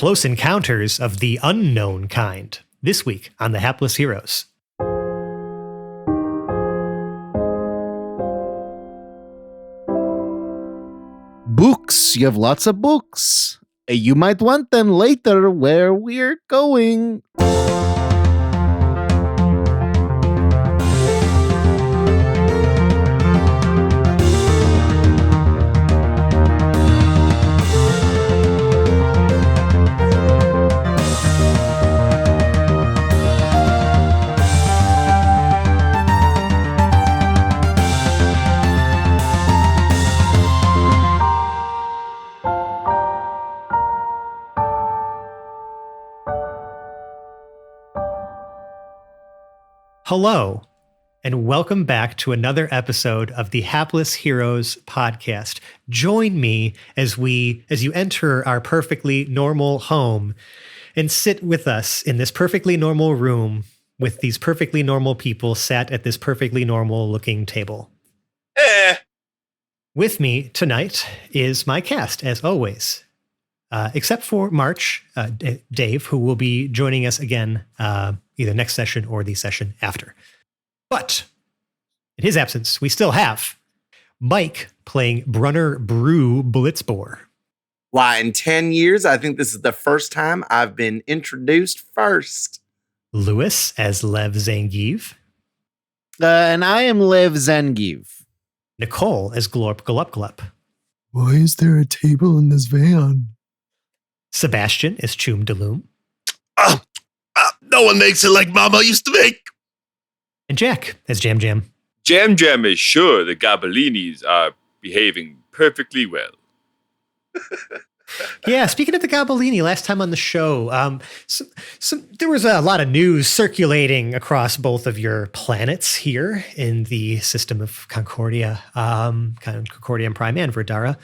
Close encounters of the unknown kind. This week on The Hapless Heroes. Books. You have lots of books. You might want them later where we're going. Hello, and welcome back to another episode of the Hapless Heroes podcast. Join me as you enter our perfectly normal home and sit with us in this perfectly normal room with these perfectly normal people sat at this perfectly normal looking table. With me tonight is my cast, as always, except for March, Dave, who will be joining us again either next session or the session after. But in his absence, we still have Mike playing Brunner Brew Blitzbore. Why, in 10 years, I think this is the first time I've been introduced first. Lewis as Lev Zangiv. And I am Lev Zangiv. Nicole as Glorp Glup Glup. Why is there a table in this van? Sebastian as Choom Daloom. No one makes it like Mama used to make. And Jack as Jam Jam. Jam Jam is sure the Gabellinis are behaving perfectly well. Yeah, speaking of the Gabellini, last time on the show, there was a lot of news circulating across both of your planets here in the system of Concordia, kind of Concordia and Prime and Verdara,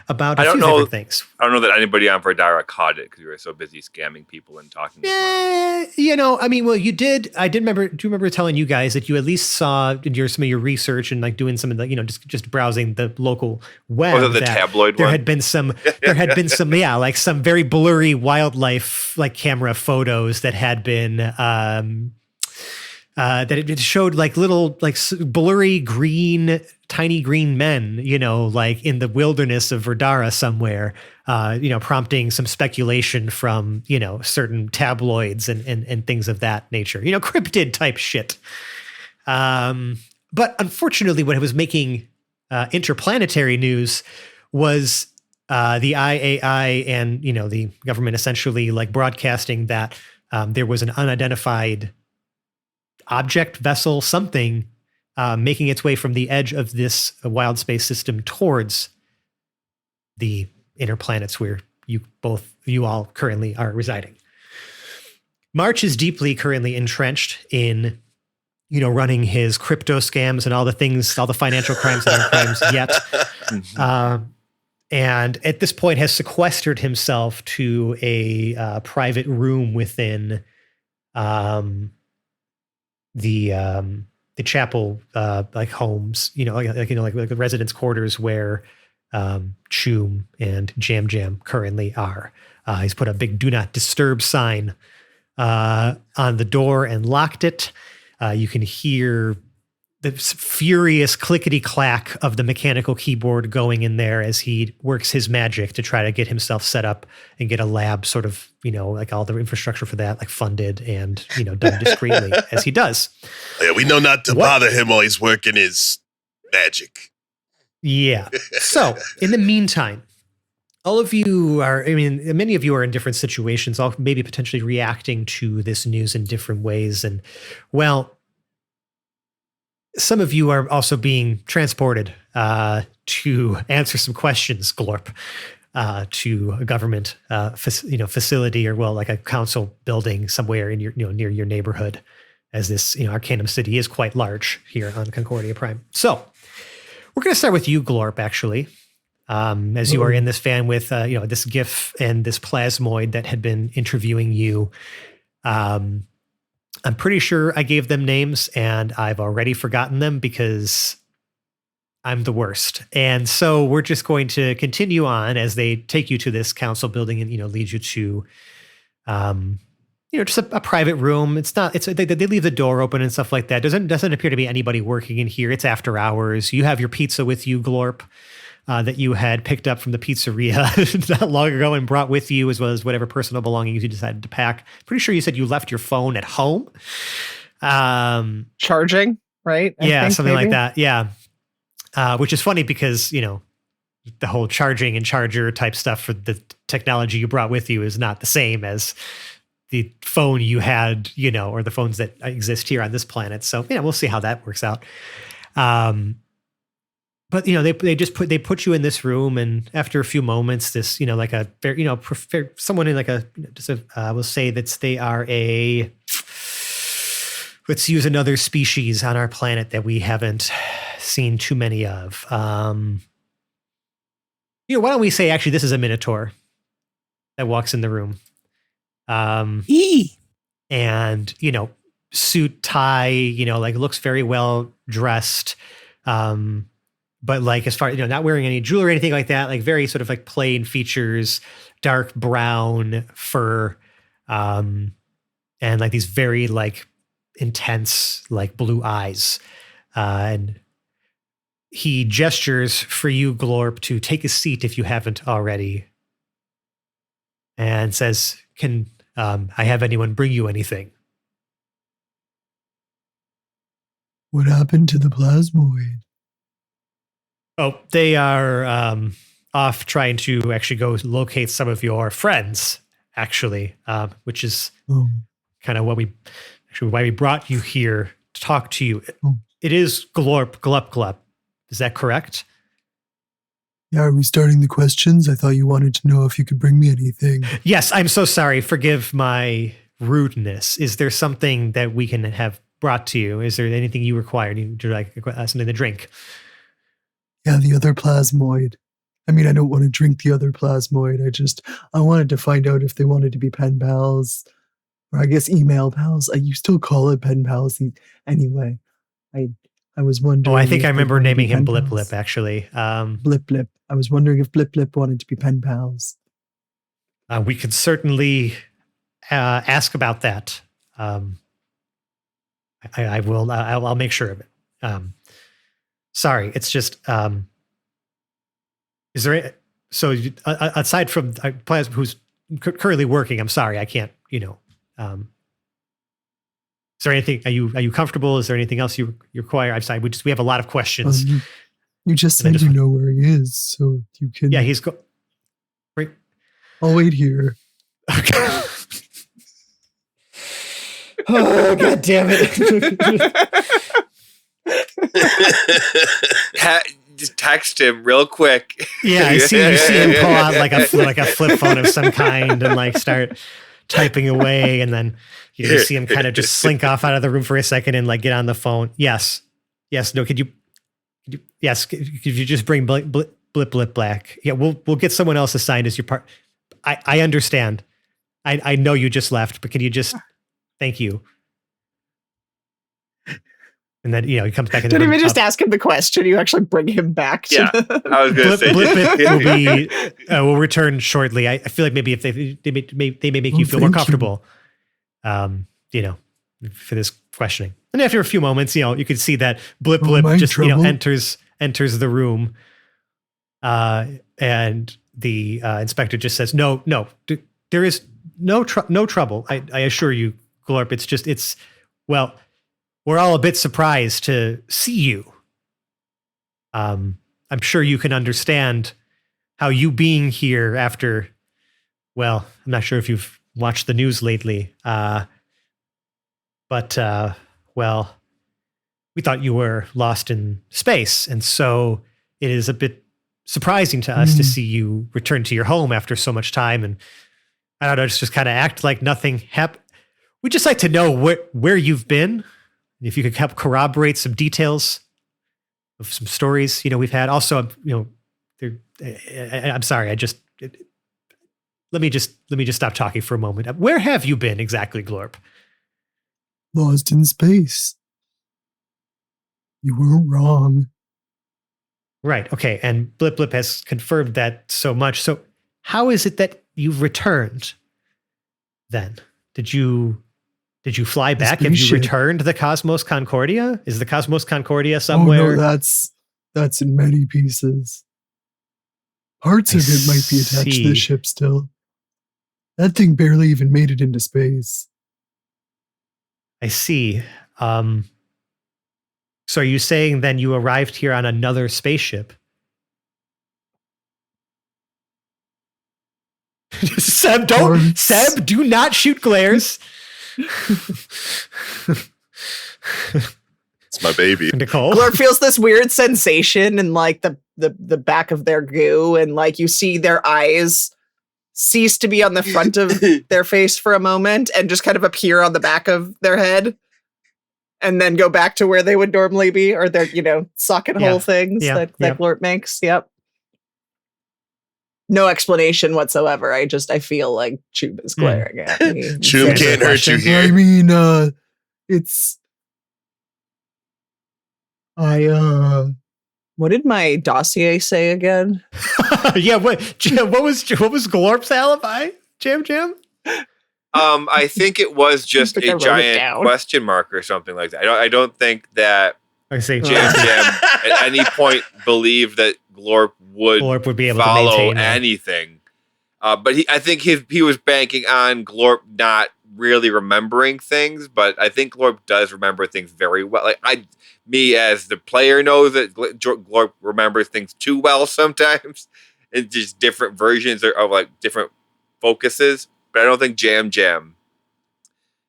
about a few different things. I don't know that anybody on Verdara caught it because we were so busy scamming people and talking. You did. I did remember. Do you remember telling you guys that you at least saw in some of your research and like doing some of the, just browsing the local web? Was it the tabloid there one? had been some. There had been some. Yeah, like some very blurry wildlife like camera photos that had been. That it showed like little like blurry green, tiny green men, like in the wilderness of Verdara somewhere, prompting some speculation from, certain tabloids and things of that nature, cryptid type shit. But unfortunately, what was making interplanetary news was the IAI and, the government essentially like broadcasting that there was an unidentified object, vessel, something making its way from the edge of this wild space system towards the inner planets where you all currently are residing. March is deeply currently entrenched in, running his crypto scams and all the things, all the financial crimes that aren't crimes yet. And at this point has sequestered himself to a private room within the chapel like homes, like the residence quarters where Choom and Jam Jam currently are. He's put a big "Do Not Disturb" sign on the door and locked it. You can hear the furious clickety clack of the mechanical keyboard going in there as he works his magic to try to get himself set up and get a lab sort of, like all the infrastructure for that, like funded and, done discreetly as he does. Yeah, we know not to bother him while he's working his magic. Yeah. So in the meantime, all of you many of you are in different situations, all maybe potentially reacting to this news in different ways. And some of you are also being transported to answer some questions, Glorp, to a government facility or like a council building somewhere in your near your neighborhood, as this Arcanum City is quite large here on Concordia Prime. So we're going to start with you, Glorp, actually, as you are in this van with this GIF and this plasmoid that had been interviewing you. I'm pretty sure I gave them names and I've already forgotten them because I'm the worst. And so we're just going to continue on as they take you to this council building and, lead you to, just a private room. They leave the door open and stuff like that. Doesn't appear to be anybody working in here. It's after hours. You have your pizza with you, Glorp, that you had picked up from the pizzeria not long ago and brought with you, as well as whatever personal belongings you decided to pack. Pretty sure you said you left your phone at home. Charging, right? I think something like maybe. that. Yeah. Which is funny because, the whole charging and charger type stuff for the technology you brought with you is not the same as the phone you had, or the phones that exist here on this planet. So, we'll see how that works out. But, they put you in this room, and after a few moments, this, like a very, someone in like we'll say that they are let's use another species on our planet that we haven't seen too many of. Why don't we say actually this is a minotaur that walks in the room. And, suit, tie, looks very well dressed. But like, as far as, not wearing any jewelry or anything like that, like very sort of like plain features, dark brown fur, and like these very like intense, like blue eyes. And he gestures for you, Glorp, to take a seat if you haven't already, and says, "Can I have anyone bring you anything?" What happened to the plasmoid? Oh, they are off trying to actually go locate some of your friends, actually, which is Oh, kind of why we brought you here to talk to you. Oh. It is Glorp, Glup, Glup. Is that correct? yeah. Are we starting the questions? I thought you wanted to know if you could bring me anything. Yes, I'm so sorry. Forgive my rudeness. Is there something that we can have brought to you? Is there anything you require? Would you like something to drink? Yeah, the other plasmoid. I mean, I don't want to drink the other plasmoid. I wanted to find out if they wanted to be pen pals, or I guess email pals. You still call it pen pals anyway. I was wondering. Oh, I think if I they remember wanted to be naming him pen Blip pals. Blip, actually. Blip Blip. I was wondering if Blip Blip wanted to be pen pals. We could certainly ask about that. I will. I'll make sure of it. Sorry, it's just. Is there? Aside from Plasma, who's currently working, I'm sorry, I can't. Is there anything? Are you comfortable? Is there anything else you require? I'm sorry. We have a lot of questions. You just And then said you know where he is, so you can. Yeah, he's I'll wait here. Oh, God damn it. Just text him real quick. Yeah, you see him pull out like a flip phone of some kind and like start typing away, and then you see him kind of just slink off out of the room for a second and like get on the phone. Yes. No, could you just bring Blip Black? Yeah, we'll get someone else assigned as your part. I understand. I know you just left, but can you just thank you? And then, he comes back in the Didn't room. even just ask him the question. You actually bring him back to Yeah, I was going to say. Blip will return shortly. I feel like maybe if they may make you feel more Thank you. comfortable, for this questioning. And after a few moments, you could see that Blip am I in just, trouble? enters the room. And the inspector just says, no, there is no trouble. I assure you, Glorp. Well, we're all a bit surprised to see you. I'm sure you can understand how you being here after, well, I'm not sure if you've watched the news lately, but well, we thought you were lost in space, and so it is a bit surprising to us to see you return to your home after so much time, and I don't know, just kind of act like nothing happened. We'd just like to know where you've been. If you could help corroborate some details of some stories, we've had. Also, I'm sorry. Let me just stop talking for a moment. Where have you been exactly, Glorp? Lost in space. You weren't wrong. Right. Okay. And Blip Blip has confirmed that so much. So how is it that you've returned then? Did you fly back? Have you spaceship. returned the Cosmos Concordia? Is the Cosmos Concordia Oh somewhere? no, that's in many pieces. Parts I of it might be attached to see. the ship still. That thing barely even made it into space. I see. So are you saying then you arrived here on another spaceship? Seb, do not shoot glares. It's my baby. Nicole. Glorp feels this weird sensation in like the back of their goo, and like you see their eyes cease to be on the front of their face for a moment and just kind of appear on the back of their head and then go back to where they would normally be, or their, socket hole things that Glorp makes. Yep. No explanation whatsoever. I feel like Chub is glaring at me. Chub can't hurt you here. I mean, what did my dossier say again? Yeah, what was Glorp's alibi? Jam? I think it was just I think I a wrote it giant down. question mark or something like that. I don't think that I see. Jam at any point believed that Glorp would be able to follow maintain that. anything. But I think he was banking on Glorp not really remembering things, but I think Glorp does remember things very well. Like me as the player knows that Glorp remembers things too well sometimes, and just different versions of like different focuses. But I don't think Jam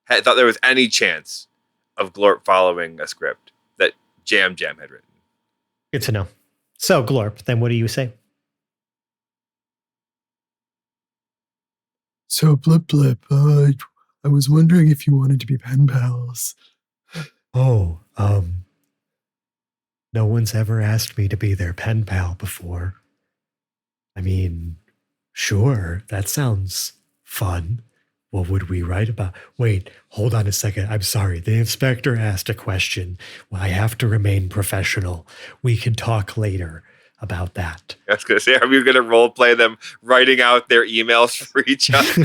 thought there was any chance of Glorp following a script that Jam had written. Good to know. So Glorp, then what do you say? so Blip Blip, I was wondering if you wanted to be pen pals. Oh, no one's ever asked me to be their pen pal before. I mean, sure, that sounds fun. What would we write about? Wait, hold on a second. I'm sorry. The inspector asked a question. Well, I have to remain professional. We can talk later about that. I was going to say, are we going to role play them writing out their emails for each other?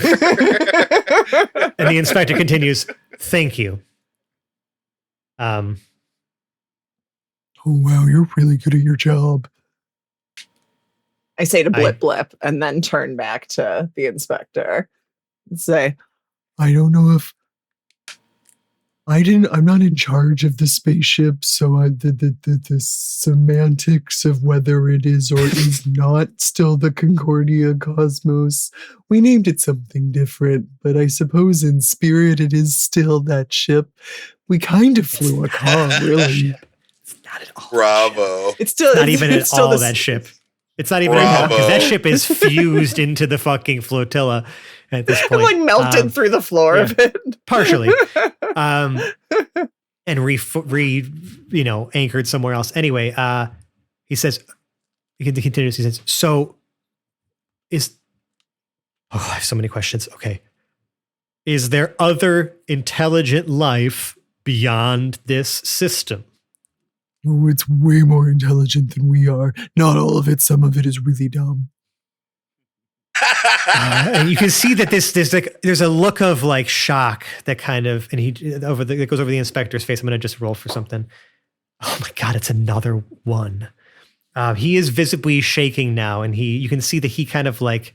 And the inspector continues, thank you. Oh wow, you're really good at your job. I say to Blip Blip and then turn back to the inspector and say, I don't know if I'm not in charge of the spaceship, so the semantics of whether it is or is not still the Concordia Cosmos. We named it something different, but I suppose in spirit it is still that ship. We kind of flew a car, really. It's not at all. Bravo. it's still Not even it's at still all the- that ship. It's not even at all, because that ship is fused into the fucking flotilla at this point. like melted through the floor of it. Partially. And anchored somewhere else. Anyway, he continues, he says, so I have so many questions. Okay. Is there other intelligent life beyond this system? Oh, it's way more intelligent than we are. Not all of it. Some of it is really dumb. And you can see that there's a look of like shock that kind of, and that goes over the inspector's face. I'm going to just roll for something. Oh my God, it's another one. He is visibly shaking now, and you can see that he kind of like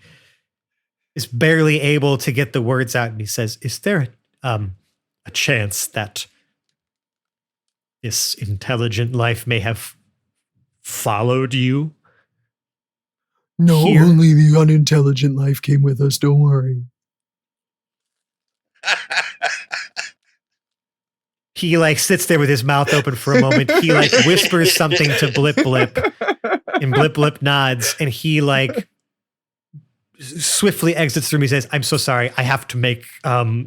is barely able to get the words out. And he says, is there a chance that this intelligent life may have followed you? No, Here? only the unintelligent life came with us. Don't worry. He like sits there with his mouth open for a moment. He like whispers something to Blip Blip, and Blip Blip nods, and he like swiftly exits the room. He says, "I'm so sorry. I have to make some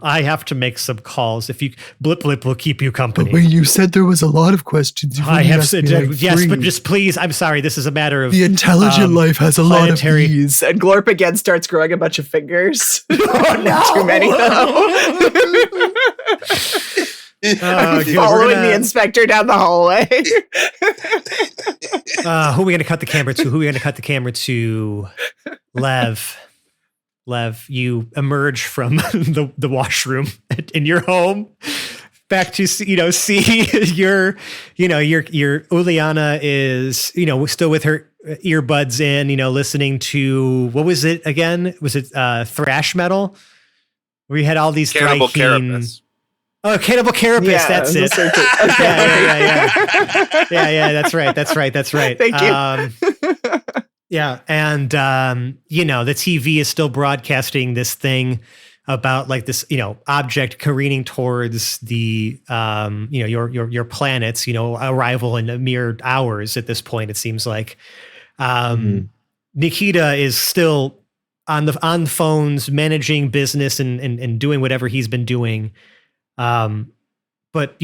calls. Blip Blip will keep you company." But wait, you said there was a lot of questions. You've I only have asked said, me like yes, 3. but just please, I'm sorry. This is a matter of The intelligent life has a lot of planetary- these. And Glorp again starts growing a bunch of fingers. Oh, no! Too many though. Good, Following we're gonna- the inspector down the hallway. Who are we going to cut the camera to? Who are we going to cut the camera to? Lev. Lev, you emerge from the washroom in your home, back to see your Uliana is still with her earbuds in, listening to, what was it again? Was it thrash metal? We had all these Cannibal Thryheen- Carapace. Oh, Cannibal Carapace, Yeah, that's it. Yeah. That's right. Thank you. Yeah, and the TV is still broadcasting this thing about like this, object careening towards the, your planet's, arrival in a mere hours at this point. It seems like Nikita is still on phones, managing business and doing whatever he's been doing. But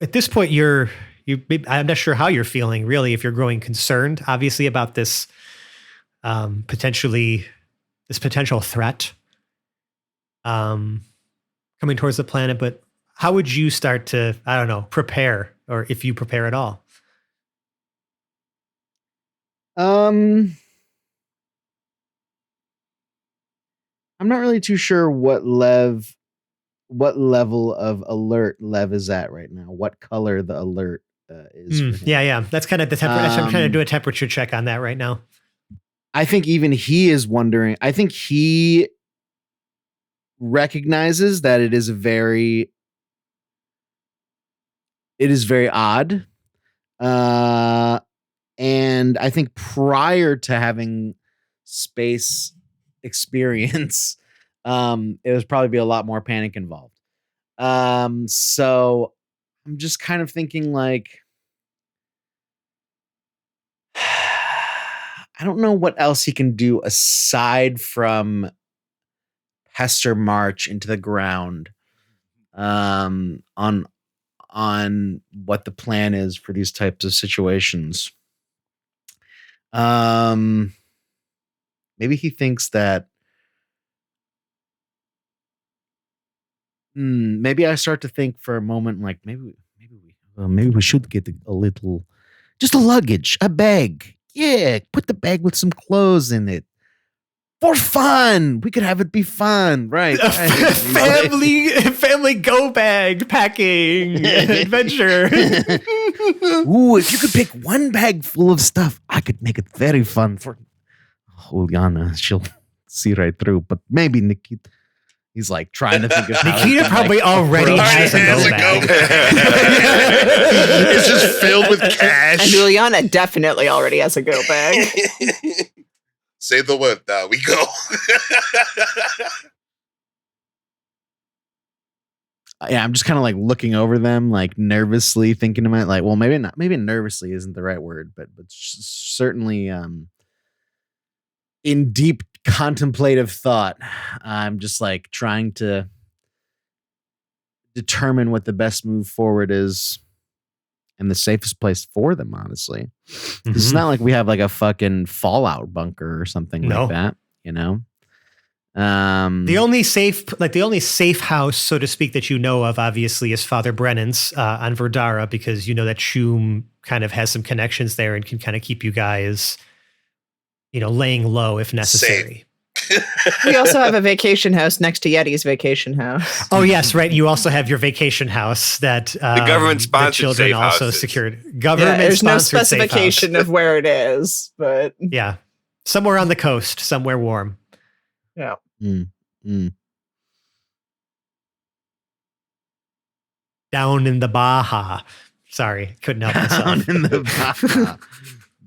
at this point, I'm not sure how you're feeling really, if you're growing concerned, obviously, about this potential threat coming towards the planet. But how would you start to, I don't know, prepare, or if you prepare at all? I'm not really too sure what level of alert Lev is at right now. What color the alert is. For him. Yeah. That's kind of the temperature. I'm trying to do a temperature check on that right now. I think even he is wondering. I think he recognizes that it is very odd. And I think prior to having space experience, it was probably be a lot more panic involved. So I'm just kind of thinking like, I don't know what else he can do aside from pester March into the ground on what the plan is for these types of situations. Maybe he thinks that maybe I start to think for a moment like maybe we should get just a luggage, a bag. Yeah, put the bag with some clothes in it. For fun. We could have it be fun, right? Family go bag packing adventure. Ooh, if you could pick one bag full of stuff, I could make it very fun for Juliana. She'll see right through, but maybe Nikita. He's like trying to think of how Nikita probably already has a go bag. It's just filled with And cash. Juliana definitely already has a go bag. Say the word, now we go. Yeah, I'm just kind of like looking over them, like nervously thinking about like, well, maybe not. Maybe nervously isn't the right word, but certainly in deep contemplative thought. I'm just like trying to determine what the best move forward is and the safest place for them, honestly. It's not like we have like a fucking fallout bunker or something like that, The only safe house, so to speak, that you know of, obviously, is Father Brennan's on Verdara, because you know that Shum kind of has some connections there and can kind of keep you guys, laying low if necessary. We also have a vacation house next to Yeti's vacation house. Oh yes, right. You also have your vacation house that The government-sponsored the children safe also houses. secured. Yeah, Government there's no sponsored safe house. specification of where it is, but Yeah, somewhere on the coast, somewhere warm. yeah. Down in the Baja. Sorry, couldn't help myself. Down in the Baja.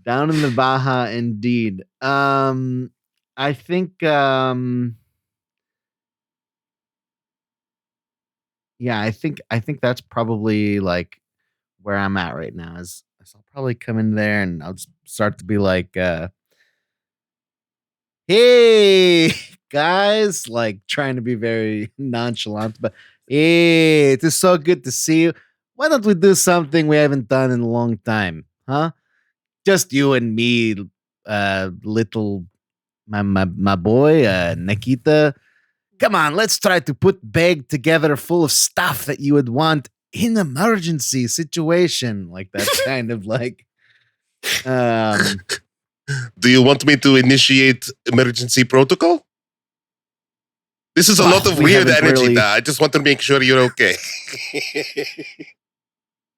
Down in the Baja, indeed. I think I think that's probably like where I'm at right now. Is I'll probably come in there and I'll just start to be like, hey guys, like trying to be very nonchalant, but hey, it is so good to see you. Why don't we do something we haven't done in a long time, huh? Just you and me, little my boy, Nikita. Come on, let's try to put bag together full of stuff that you would want in emergency situation. Like that kind of like Do you want me to initiate emergency protocol? This is a lot of We weird haven't energy. really- I just want to make sure you're okay.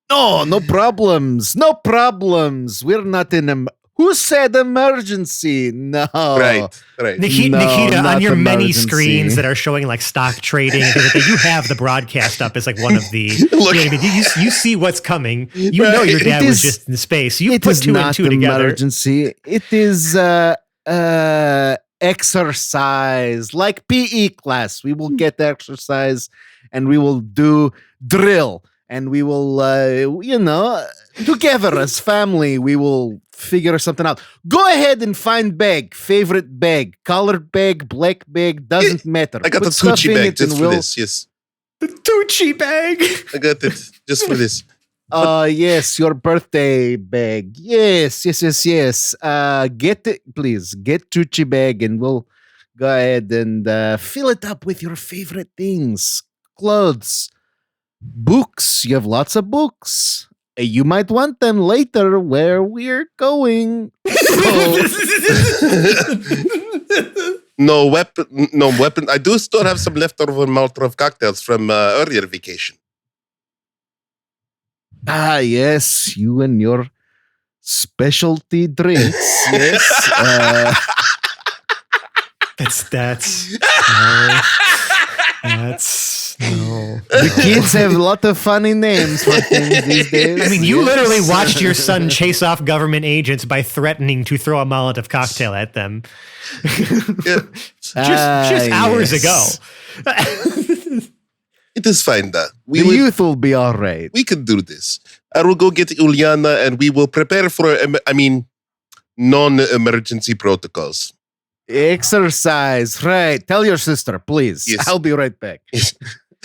No problems. No problems. We're not in who said emergency? No. Right. Nikita, No, on not your many emergency. screens that are showing like stock trading, and things like that, you have the broadcast up as like one of the. Look. You know what I mean? You see what's coming. You know your Right. dad It was is- just in space. You It put is two and not two together. emergency. It is exercise, like PE class. We will get exercise, and we will do drill, and we will, together as family, we will figure something out. Go ahead and find bag, favorite bag, colored bag, black bag, doesn't matter. I got Put the stuff Tucci in bag it just and for we'll- this. Yes. The Tucci bag. I got it just for this. Yes, your birthday bag. Yes. Get it, please. Get Tucci bag, and we'll go ahead and fill it up with your favorite things, clothes, books. You have lots of books. You might want them later where we're going. No weapon. I do still have some leftover Molotov cocktails from earlier vacation. Ah, yes, you and your specialty drinks. Yes. No. The kids have a lot of funny names for things these days. I mean, you Yes. literally watched your son chase off government agents by threatening to throw a Molotov cocktail at them. Yeah. just hours ago. It is fine, da. The youth will be all right. We can do this. I will go get Uliana and we will prepare for, non-emergency protocols. Exercise, right? Tell your sister, please. Yes. I'll be right back.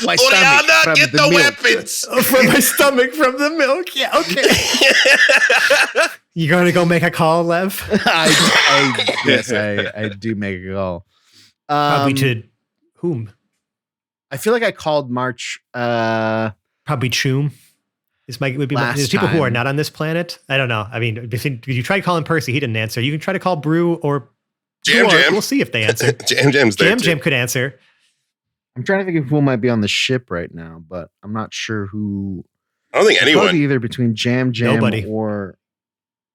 My stomach Uliana, from get the milk. weapons. From my stomach from the milk. Yeah, okay. You going to go make a call, Lev? I do make a call. Probably to whom? I feel like I called March. Probably Choom. This might would be Last there's people who are time. not on this planet. I don't know. I mean, did you try calling Percy? He didn't answer. You can try to call Brew or Jam Or. Jam. We'll see if they answer. Jam's there. Jam too. Jam could answer. I'm trying to think of who might be on the ship right now, but I'm not sure who. I don't think Probably anyone. either between Jam Nobody. or.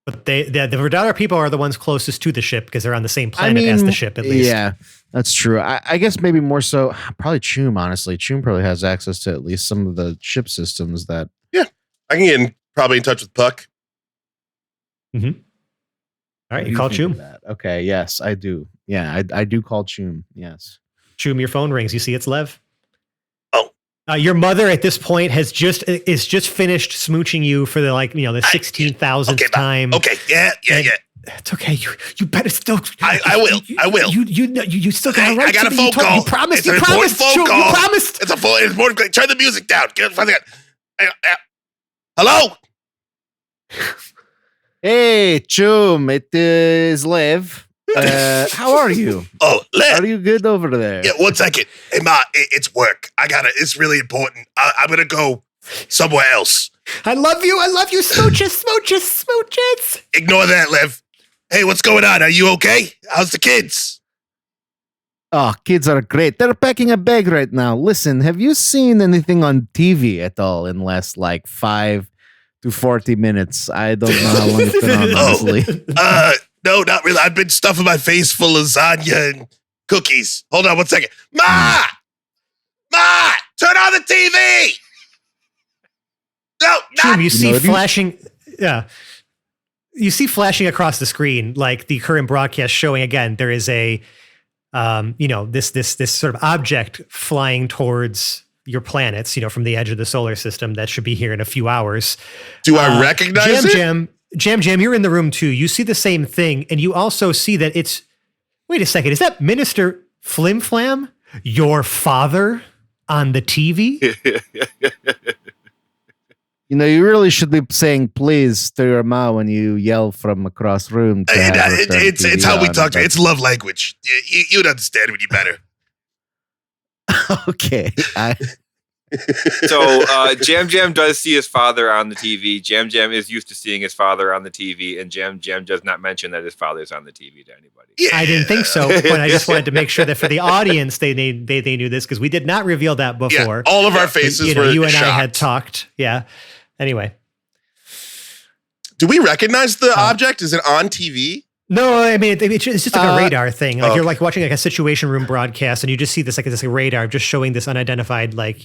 But the Verdana people are the ones closest to the ship because they're on the same planet as the ship, at least. Yeah, that's true. I guess maybe more so, probably Choom, honestly. Choom probably has access to at least some of the ship systems that. I can probably in touch with Puck. All right, you call Choom. That. Okay, yes, I do. Yeah, I do call Choom. Yes. Choom, your phone rings. You see it's Lev. Oh. Your mother at this point is just finished smooching you for the 16,000th time. Okay, yeah. It's okay. You better still. I will. You still got a right I got to a be phone told. call. You promised. It's You an important promised. phone Choom, call. you promised. It's important. Turn the music down. Hello? Hey, Choom, it is Lev. How are you? Oh, Are you good over there? Yeah, 1 second. Hey, Ma, it's work. It's really important. I'm going to go somewhere else. I love you. Smooches. Ignore that, Lev. Hey, what's going on? Are you okay? How's the kids? Oh, kids are great. They're packing a bag right now. Listen, have you seen anything on TV at all in the last 5 to 40 minutes? I don't know how long it's been on, honestly. No, not really. I've been stuffing my face full of lasagna and cookies. Hold on 1 second. Ma! Turn on the TV! No, Choom, you see know, dude? flashing. Yeah. You see flashing across the screen, like the current broadcast showing again, there is a, this sort of object flying towards your planets, from the edge of the solar system that should be here in a few hours. Do I recognize it? Jam, you're in the room too. You see the same thing, and you also see that it's. Wait a second, is that Minister Flim Flam, your father, on the TV? You really should be saying please to your mom when you yell from across room. To have her turn It's TV how we on, talk to but- It's love language. You'd understand when you better. Okay. So Jam Jam does see his father on the TV. Jam Jam is used to seeing his father on the TV, and Jam Jam does not mention that his father is on the TV to anybody. I didn't think so, but I just wanted to make sure that for the audience, they knew this because we did not reveal that before. All of our faces were you and shocked. I had talked. Yeah. Anyway. Do we recognize the object? Is it on TV? No, I mean it's just like a radar thing. Like okay. you're like watching like a situation room broadcast, and you just see this radar just showing this unidentified like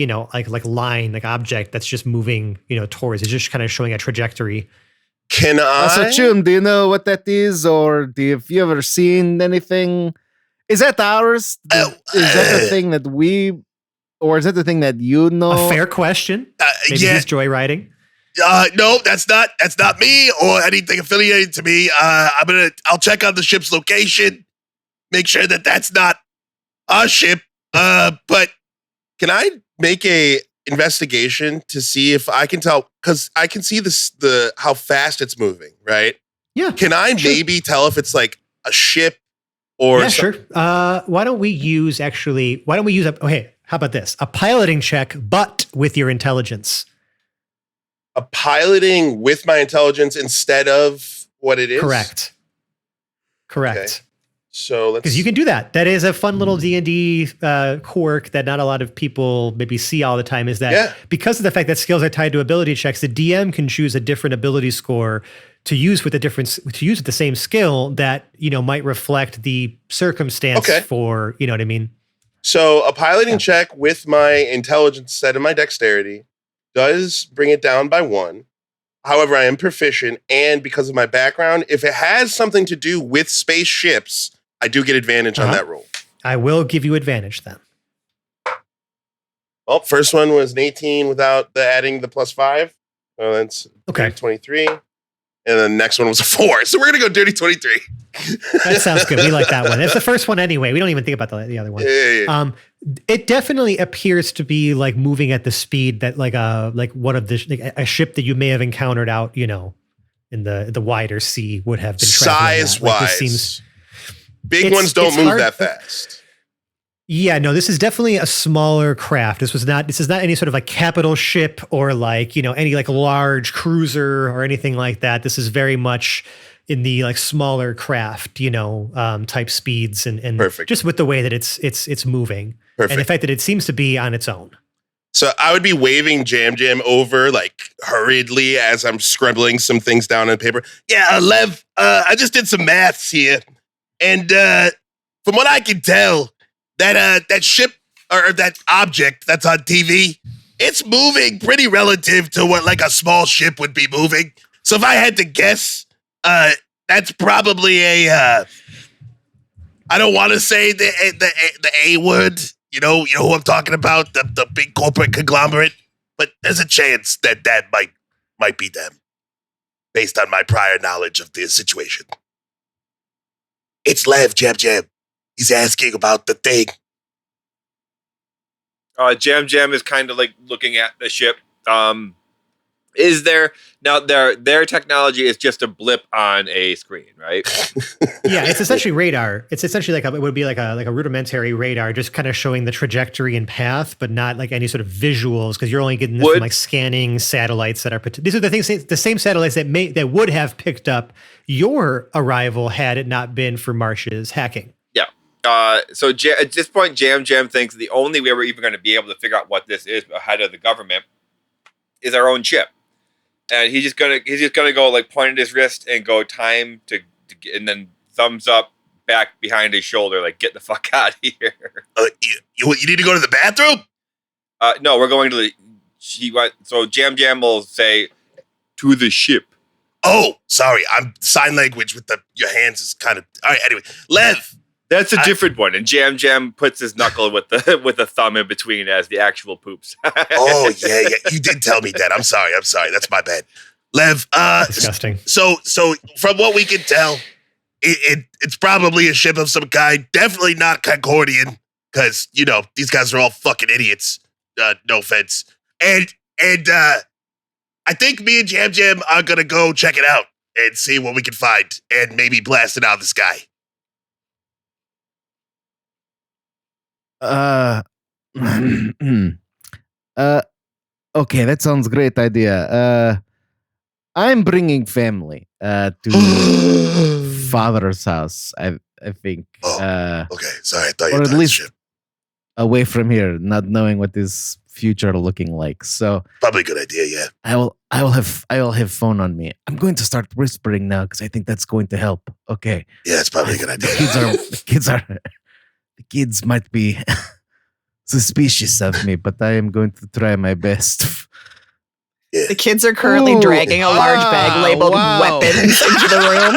line like object that's just moving towards. It's just kind of showing a trajectory. Can I? So, Chum, do you know what that is, or have you ever seen anything? Is that ours? Is that the thing that or is that the thing that you know? A fair question. Maybe he's joyriding. No, that's not me or anything affiliated to me. I'll check on the ship's location, make sure that that's not our ship. But can I make a investigation to see if I can tell? Because I can see how fast it's moving, right? Yeah. Can I maybe tell if it's like a ship or sure. Why don't we use okay, how about this? A piloting check, but with your intelligence. a piloting with my intelligence instead of what it is? Correct. Okay. So let's... Because you can do that. That is a fun little D&D quirk that not a lot of people maybe see all the time, is that because of the fact that skills are tied to ability checks, the DM can choose a different ability score to use with the same skill that, might reflect the circumstance for, you know what I mean? So a piloting check with my intelligence set and my dexterity does bring it down by 1. However, I am proficient, and because of my background, if it has something to do with spaceships, I do get advantage on that roll. I will give you advantage then. Well, first one was an 18 without adding the +5. So that's 23. And the next one was a 4. So we're going to go dirty 23. That sounds good. We like that one. It's the first one anyway. We don't even think about the other one. Yeah. It definitely appears to be like moving at the speed that like one of a ship that you may have encountered out, in the wider sea would have been traveling size at. Like, wise. Big ones don't move that fast. Yeah, no, this is definitely a smaller craft. This is not any sort of like capital ship or like, any like large cruiser or anything like that. This is very much in the like smaller craft, type speeds and Perfect. Just with the way that it's moving. Perfect. And the fact that it seems to be on its own. So I would be waving Jam Jam over like hurriedly as I'm scribbling some things down on paper. Yeah, Lev, I just did some maths here. And from what I can tell, that ship or that object that's on TV, it's moving pretty relative to what like a small ship would be moving. So if I had to guess, that's probably I don't want to say the A word. You know who I'm talking about, the big corporate conglomerate. But there's a chance that might be them, based on my prior knowledge of the situation. It's Lev, Jam Jam. He's asking about the thing. Jam Jam is kind of like looking at the ship. Is there now their technology is just a blip on a screen, right? Yeah, it's essentially radar. It's essentially it would be like a rudimentary radar, just kind of showing the trajectory and path, but not like any sort of visuals, because you're only getting this from like scanning satellites that are. These are the same satellites that would have picked up your arrival had it not been for Marsh's hacking. Yeah. So at this point, Jam Jam thinks the only way we're even going to be able to figure out what this is ahead of the government is our own ship. And he's just gonna go like point at his wrist and go time to and then thumbs up back behind his shoulder, like get the fuck out of here. You need to go to the bathroom? No, we're going to the. So Jam Jam will say to the ship. Oh, sorry, I'm sign language with your hands is kind of all right. Anyway, Lev. That's a different one, and Jam Jam puts his knuckle with the thumb in between as the actual poops. Oh yeah, you did tell me that. I'm sorry. That's my bad. Lev, disgusting. So from what we can tell, it's probably a ship of some kind. Definitely not Concordian, because these guys are all fucking idiots. No offense. And I think me and Jam Jam are gonna go check it out and see what we can find, and maybe blast it out of the sky. Okay, that sounds great idea. I'm bringing family to father's house. I think. Oh. Okay, sorry. I thought you Or were at talking least shit. away from here, not knowing what his future looking like. So Probably a good idea. Yeah. I will have phone on me. I'm going to start whispering now because I think that's going to help. Okay. Yeah, it's probably a good The idea. the kids might be suspicious of me, but I am going to try my best. The kids are currently Ooh, dragging a large bag labeled wow. weapons into the room.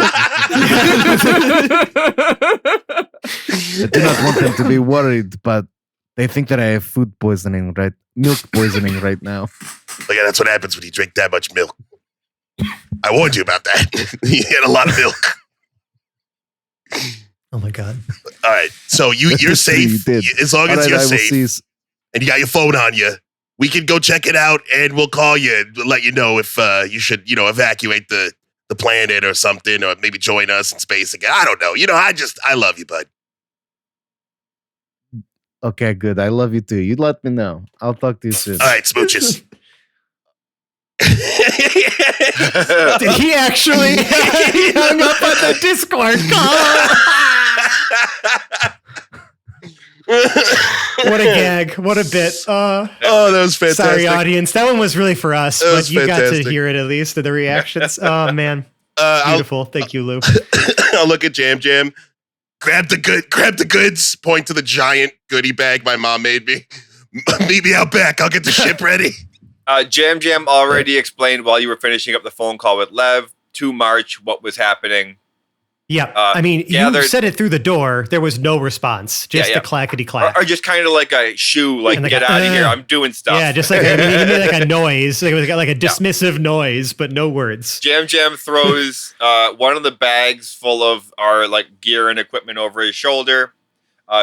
I do not want them to be worried, but they think that I have milk poisoning right now. Oh, yeah, that's what happens when you drink that much milk. I warned you about that. You had a lot of milk. Oh my God. All right, so you're safe. As long as you're safe and you got your phone on you, we can go check it out and we'll call you and let you know if you should, evacuate the planet or something, or maybe join us in space again. I don't know. I love you, bud. Okay, good. I love you too. You let me know. I'll talk to you soon. All right, smooches. Did he actually he hung up on the Discord call? What a gag. What a bit. Oh, that was fantastic. Sorry, audience. That one was really for us, That but was you got to fantastic. hear it at least, the reactions. Oh, man. Beautiful. Thank you, Lou. I'll look at Jam Jam. Grab the goods. Point to the giant goodie bag my mom made me. Meet me out back. I'll get the ship ready. Jam Jam already explained while you were finishing up the phone call with Lev to March what was happening. Yeah. I mean, you said it through the door. There was no response. Just the clackety clack. Or just kind of like a shoe, like, get out of here. I'm doing stuff. Yeah, just like a noise. Like it was like a dismissive noise, but no words. Jam Jam throws one of the bags full of our like gear and equipment over his shoulder,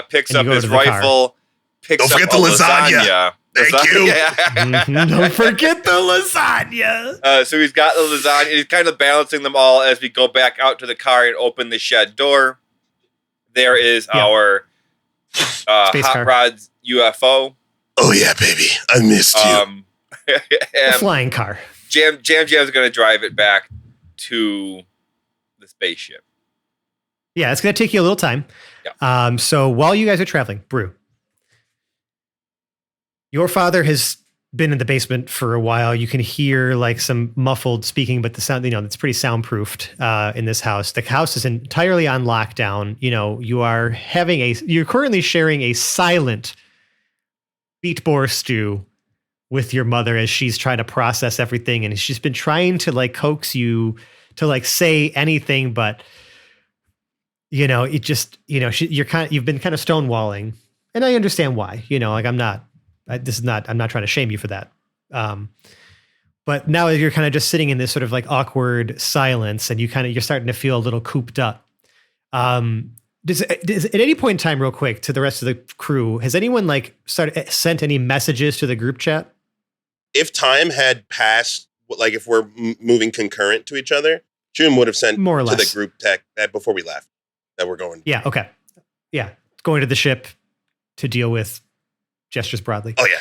picks up his rifle, picks Don't up forget the lasagna. Thank you. Don't forget the lasagna. So he's got the lasagna. He's kind of balancing them all as we go back out to the car and open the shed door. There is our Hot Rod's UFO. Oh yeah, baby, I missed you. A flying car. Jam Jam's going to drive it back to the spaceship. Yeah, it's going to take you a little time. Yeah. So while you guys are traveling, Brew, your father has been in the basement for a while. You can hear like some muffled speaking, but the sound, it's pretty soundproofed in this house. The house is entirely on lockdown. You're currently sharing a silent beet boar stew with your mother as she's trying to process everything. And she's been trying to like coax you to like say anything, but you've been kind of stonewalling, and I understand why, I'm not trying to shame you for that. But now you're kind of just sitting in this sort of like awkward silence, and you're starting to feel a little cooped up. Does at any point in time, real quick, to the rest of the crew, has anyone like sent any messages to the group chat? If time had passed, like if we're moving concurrent to each other, June would have sent more or to less the group tech before we left that we're going. Yeah. Okay. Yeah. Going to the ship to deal with gestures broadly. Oh yeah.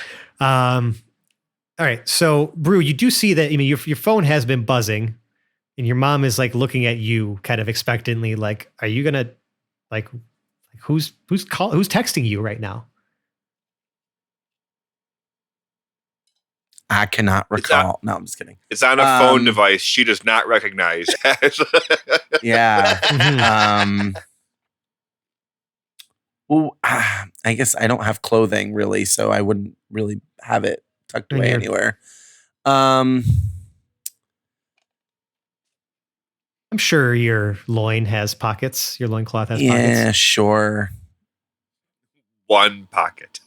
All right. So, Brew, you do see that. Your phone has been buzzing, and your mom is like looking at you, kind of expectantly, like, "Are you gonna like who's texting you right now?" I cannot recall. No, I'm just kidding. It's on a phone device she does not recognize. Yeah. Well, I guess I don't have clothing really, so I wouldn't really have it tucked away anywhere. I'm sure your loin has pockets. Your loincloth has pockets. Yeah, sure. One pocket.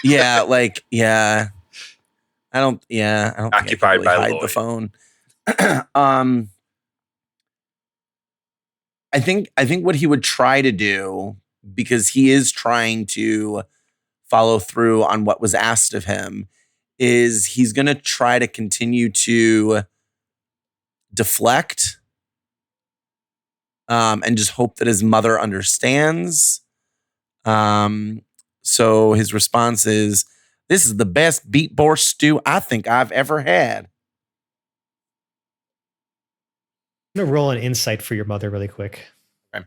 Yeah, like, yeah. I don't Occupied think I can really by hide Lloyd. the phone. I think what he would try to do, because he is trying to follow through on what was asked of him, is he's going to try to continue to deflect and just hope that his mother understands. So his response is, This is the best beet boar stew I think I've ever had. I'm going to roll an insight for your mother really quick. Okay.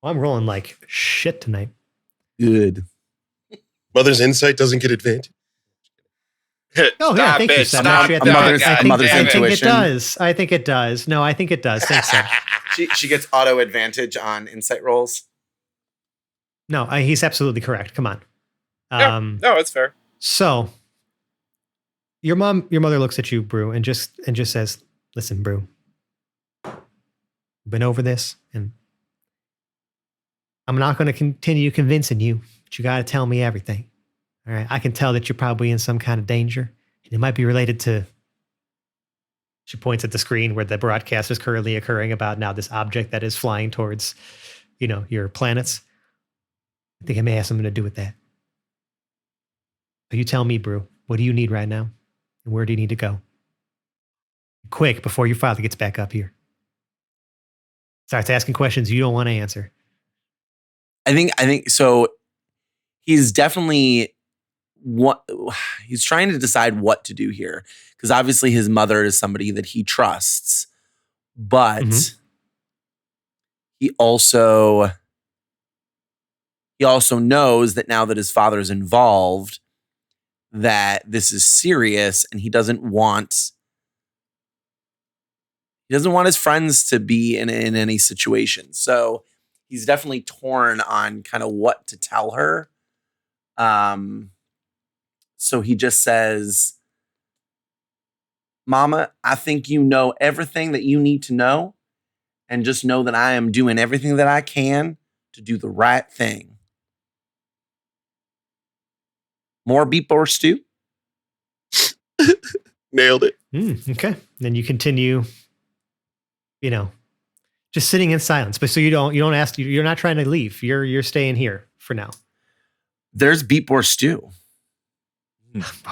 Well, I'm rolling like shit tonight. Good. Mother's insight doesn't get advantage. Oh, yeah, thank you, Sam. Actually, A mother's I think it intuition. does. I think it does. No, I think it does. Thanks, Sam. She gets auto advantage on insight rolls. No, he's absolutely correct. Come on. No, it's fair. So your mother looks at you, Brew, and just says, "Listen, Brew, been over this, and I'm not going to continue convincing you, but you got to tell me everything. All right? I can tell that you're probably in some kind of danger, and it might be related to." She points at the screen where the broadcast is currently occurring about now this object that is flying towards, your planets. I think it may have something to do with that. So you tell me, Brew, what do you need right now? And where do you need to go? Quick, before your father gets back up here. Starts asking questions you don't want to answer. I think so. He's definitely he's trying to decide what to do here, because obviously his mother is somebody that he trusts, but he also knows that now that his father's involved, that this is serious, and he doesn't want his friends to be in any situation. So he's definitely torn on kind of what to tell her. So he just says, "Mama, I think you know everything that you need to know, and just know that I am doing everything that I can to do the right thing." More beet boar stew? Nailed it. Okay. Then you continue, just sitting in silence. But so you don't ask, you're not trying to leave. You're staying here for now. There's beet boar stew.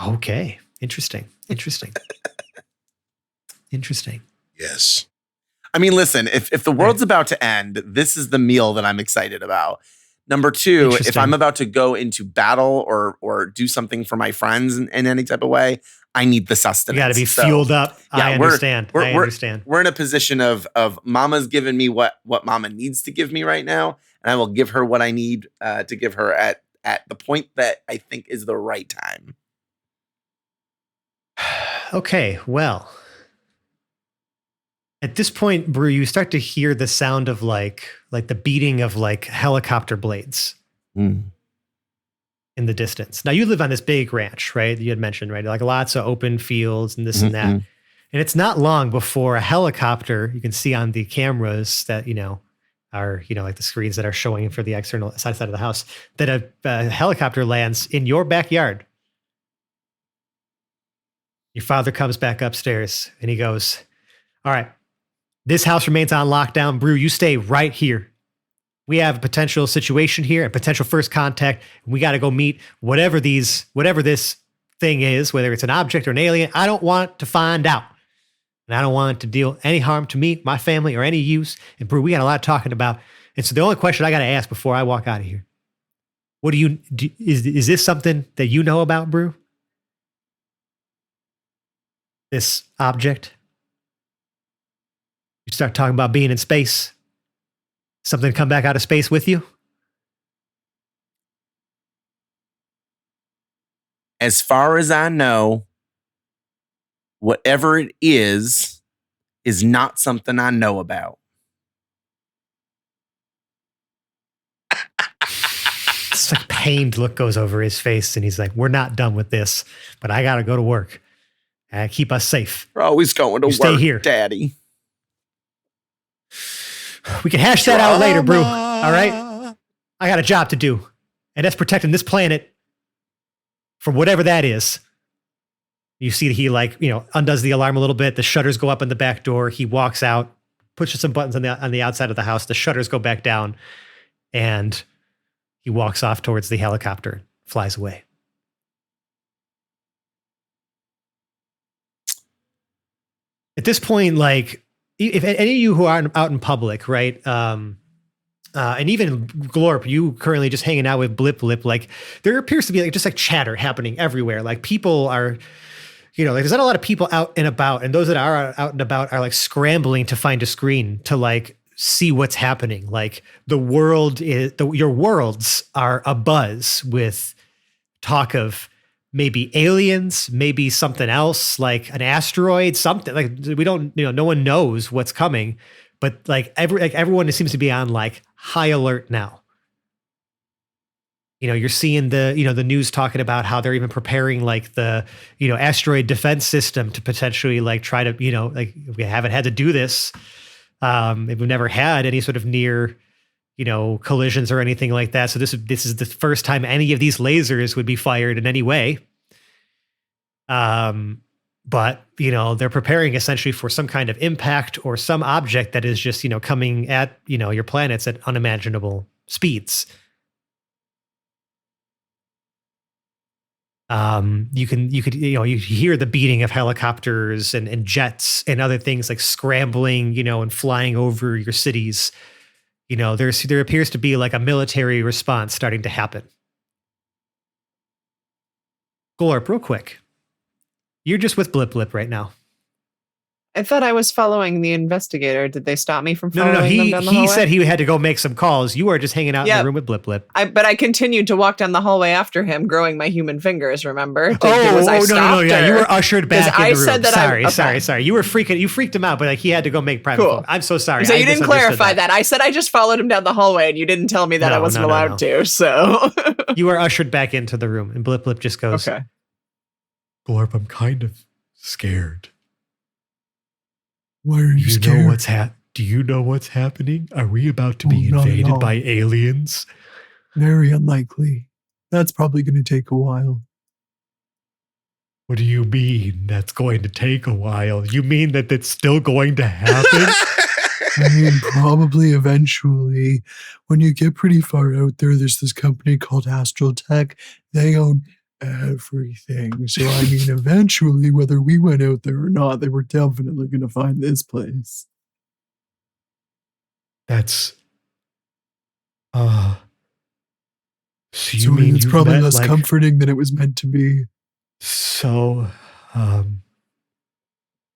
Okay. Interesting. Yes. I mean, listen, if the world's about to end, this is the meal that I'm excited about. Number two, if Interesting. I'm about to go into battle or do something for my friends in any type of way, I need the sustenance. You got to be So, fueled up. yeah, I understand. I understand. We're in a position of Mama's giving me what Mama needs to give me right now, and I will give her what I need to give her at the point that I think is the right time. Okay, well, at this point, Brew, you start to hear the sound of like the beating of like helicopter blades in the distance. Now you live on this big ranch, right? You had mentioned, right? Like lots of open fields and this and that. And it's not long before a helicopter, you can see on the cameras that, are, like the screens that are showing for the external side of the house, that a helicopter lands in your backyard. Your father comes back upstairs and he goes, "All right, this house remains on lockdown. Brew, you stay right here. We have a potential situation here, a potential first contact. We got to go meet whatever this thing is, whether it's an object or an alien. I don't want to find out. And I don't want it to deal any harm to me, my family, or any use. And Brew, we got a lot talking about. And so the only question I got to ask before I walk out of here, what is this something that you know about, Brew? This object? You start talking about being in space. Something come back out of space with you? As far as I know, whatever it is not something I know about. This like pained look goes over his face, and he's like, "We're not done with this, but I got to go to work. Keep us safe. We're always going to You work, stay here. Daddy. We can hash that out later, Brew. All right? I got a job to do, and that's protecting this planet from whatever that is." You see that he undoes the alarm a little bit. The shutters go up in the back door. He walks out, pushes some buttons on the outside of the house. The shutters go back down, and he walks off towards the helicopter, flies away. At this point, if any of you who are out in public, right, and even Glorp, you currently just hanging out with Blip Blip, like there appears to be like just like chatter happening everywhere. Like people are, like there's not a lot of people out and about, and those that are out and about are like scrambling to find a screen to like see what's happening. Like your worlds are abuzz with talk of maybe aliens, maybe something else, like an asteroid, something like we don't, no one knows what's coming. But like everyone seems to be on like high alert now. You're seeing the news talking about how they're even preparing like the, asteroid defense system to potentially like try to, like we haven't had to do this. We've never had any sort of near, collisions or anything like that. So this is the first time any of these lasers would be fired in any way. But, they're preparing essentially for some kind of impact or some object that is just, coming at, your planets at unimaginable speeds. You hear the beating of helicopters and jets and other things like scrambling, and flying over your cities. There appears to be like a military response starting to happen. Glorp, real quick. You're just with Blip Blip right now. I thought I was following the investigator. Did they stop me from following No. them down the He hallway? said he had to go make some calls. You are just hanging out in the room with Blip Blip. But I continued to walk down the hallway after him, growing my human fingers. Remember? No. Yeah, you were ushered back in the room. Said that sorry. You freaked him out, but like he had to go make private. Cool. I'm so sorry. So you didn't clarify that. I said I just followed him down the hallway, and you didn't tell me that I wasn't allowed to. So you were ushered back into the room, and Blip Blip just goes, "Okay, Glorp, I'm kind of scared. Why are you scared? Do you know what's happening? Are we about to be invaded by aliens? Very unlikely. That's probably going to take a while. What do you mean that's going to take a while? You mean that it's still going to happen? I mean, probably eventually. When you get pretty far out there's this company called Astral Tech. They own everything. So, I mean, eventually, whether we went out there or not, they were definitely going to find this place. That's... So it's probably less comforting than it was meant to be. So,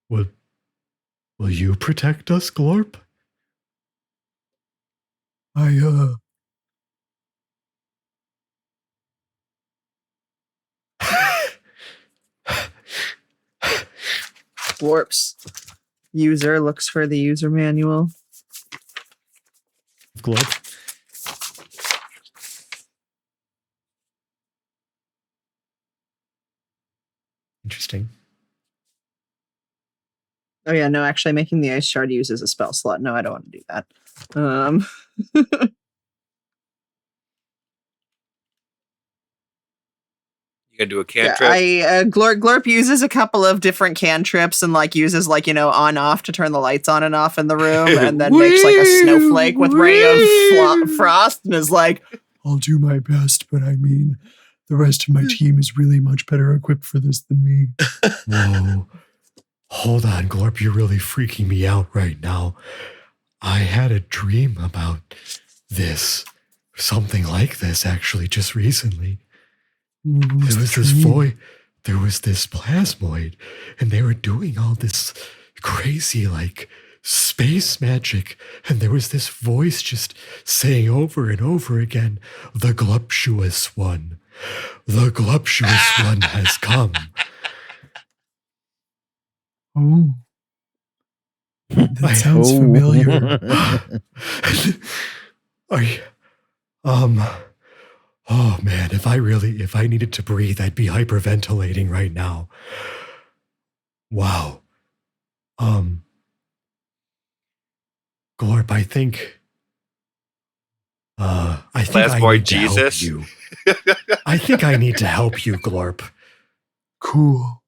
will you protect us, Glorp? Glorp's user looks for the user manual. Glorp. Interesting. Oh yeah, no, actually making the ice shard uses a spell slot. No, I don't want to do that. You can do a cantrip. Glorp uses a couple of different cantrips and like uses like, on off to turn the lights on and off in the room, and then makes like a snowflake with ray of frost and is like, I'll do my best, but I mean, the rest of my team is really much better equipped for this than me. Whoa. Hold on, Glorp, you're really freaking me out right now. I had a dream about this. Something like this, actually, just recently. There was this plasmoid, and they were doing all this crazy, like, space magic, and there was this voice just saying over and over again, "The gluptuous one. The gluptuous one has come." Oh. That sounds familiar. Oh man, if I needed to breathe, I'd be hyperventilating right now. Wow. Glorp, I think I need to help you. I think I need to help you, Glorp. Cool.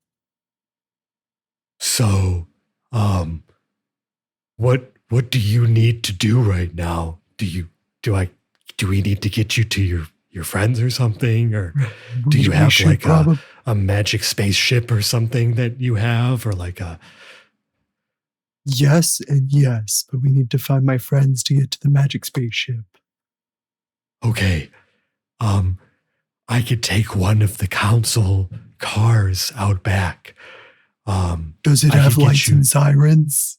So, what do you need to do right now? Do we need to get you to your friends or something? Or do you have like a magic spaceship or something that you have, or like a... Yes and yes, but we need to find my friends to get to the magic spaceship. Okay. I could take one of the council cars out back. Does it I have could get lights you- and sirens?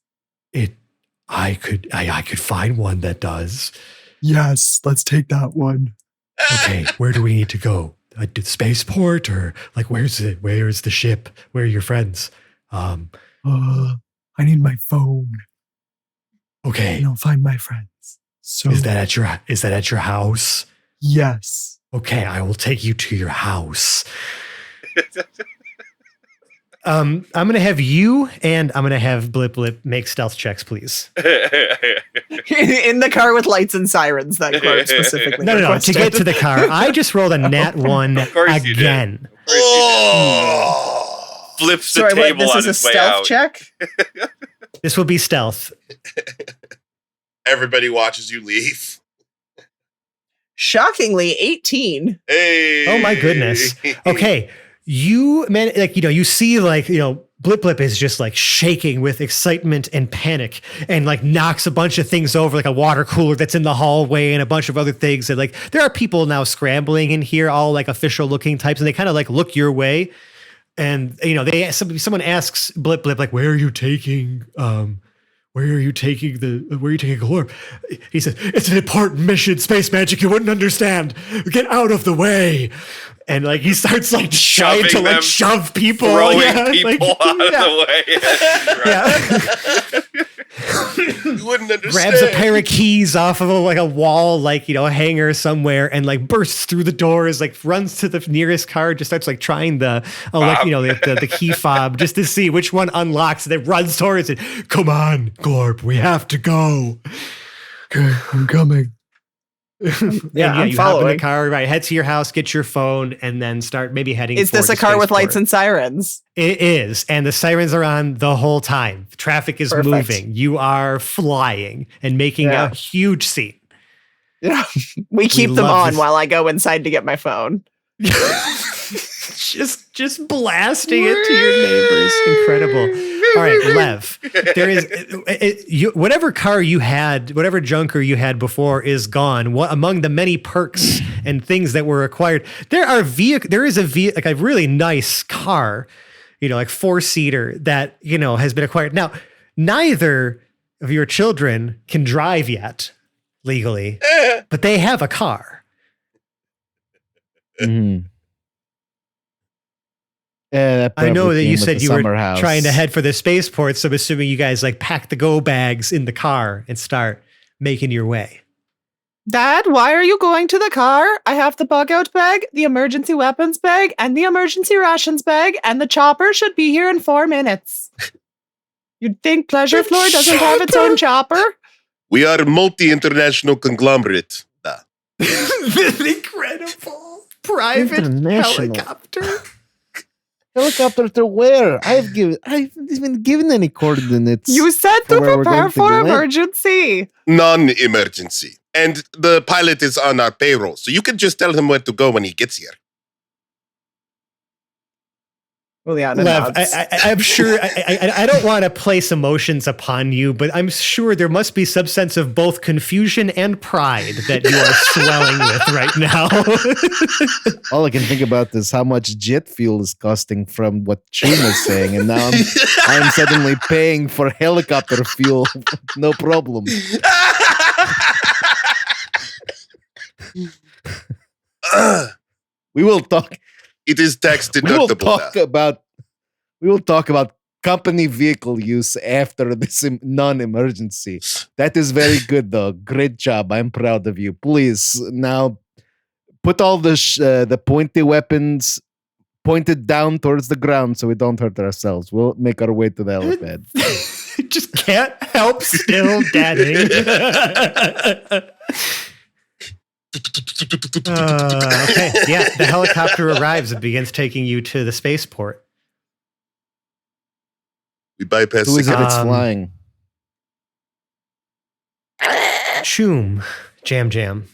I could find one that does. Yes, let's take that one. Okay, where do we need to go? To the spaceport, or like where's the ship? Where are your friends? I need my phone. Okay. I don't find my friends. So Is that at your house? yes. Okay, I will take you to your house. I'm gonna have you and I'm gonna have Blip Blip make stealth checks, please. In the car with lights and sirens, that Clark specifically. No, to requested. get to the car. I just rolled a nat one Of course you did. again. Oh. Flips the Sorry, what, table this on is a his way stealth out. check? This will be stealth. Everybody watches you leave. Shockingly, 18. Hey. Oh my goodness. Okay. You see Blip Blip is just like shaking with excitement and panic and like knocks a bunch of things over, like a water cooler that's in the hallway and a bunch of other things. And like there are people now scrambling in here, all like official looking types, and they kind of like look your way. And someone asks Blip Blip, like, where are you taking Glorp? He says, it's an important mission, space magic, you wouldn't understand. Get out of the way. And like he starts like trying to Shoving like them, shove people. Throwing Yeah, people like, out yeah. of the way. You wouldn't understand. Grabs a pair of keys off of a wall, hanger somewhere, and like bursts through the doors, like runs to the nearest car, just starts like trying the key fob just to see which one unlocks, and then runs towards it. Come on, Glorp, we have to go. Okay, I'm coming. I'm I'm you hop in following. the car, right? Head to your house, get your phone, and then start maybe heading. Is this for a car with lights and sirens? It is, and the sirens are on the whole time. Traffic is Perfect. moving. You are flying and making Yeah. a huge scene. Yeah. We keep them love on this. while I go inside to get my phone. just blasting it to your neighbors. Incredible. All right, Lev. There is whatever car you had, whatever junker you had before is gone. What among the many perks and things that were acquired, there is a really nice car, like 4-seater that has been acquired. Now, neither of your children can drive yet legally, but they have a car. Mhm. Yeah, that I know probably that came you with said the you were summer house. trying to head for the spaceport, so I'm assuming you guys like pack the go bags in the car and start making your way. Dad, why are you going to the car? I have the bug out bag, the emergency weapons bag, and the emergency rations bag, and the chopper should be here in 4 minutes. You'd think Pleasure Floor doesn't have its own chopper? We are a multi-international conglomerate. Incredible private International. helicopter. Helicopter to where? I've been given any coordinates. You said For to where we're prepare going to for go in. emergency. Non-emergency. And the pilot is on our payroll, so you can just tell him where to go when he gets here. Juliana Lev, nods. I'm sure I don't want to place emotions upon you, but I'm sure there must be some sense of both confusion and pride that you are swelling with right now. All I can think about is how much jet fuel is costing from what Chum was saying, and now I'm suddenly paying for helicopter fuel. No problem. We will talk. It is tax We will deductible. talk about. We will talk about company vehicle use after this non-emergency. That is very good, though. Great job. I'm proud of you. Please now put all the pointy weapons pointed down towards the ground so we don't hurt ourselves. We'll make our way to the helipad. Just can't help still daddy. Okay, yeah, the helicopter arrives and begins taking you to the spaceport. We bypass Who is it that's Um, flying? Choom, Jam.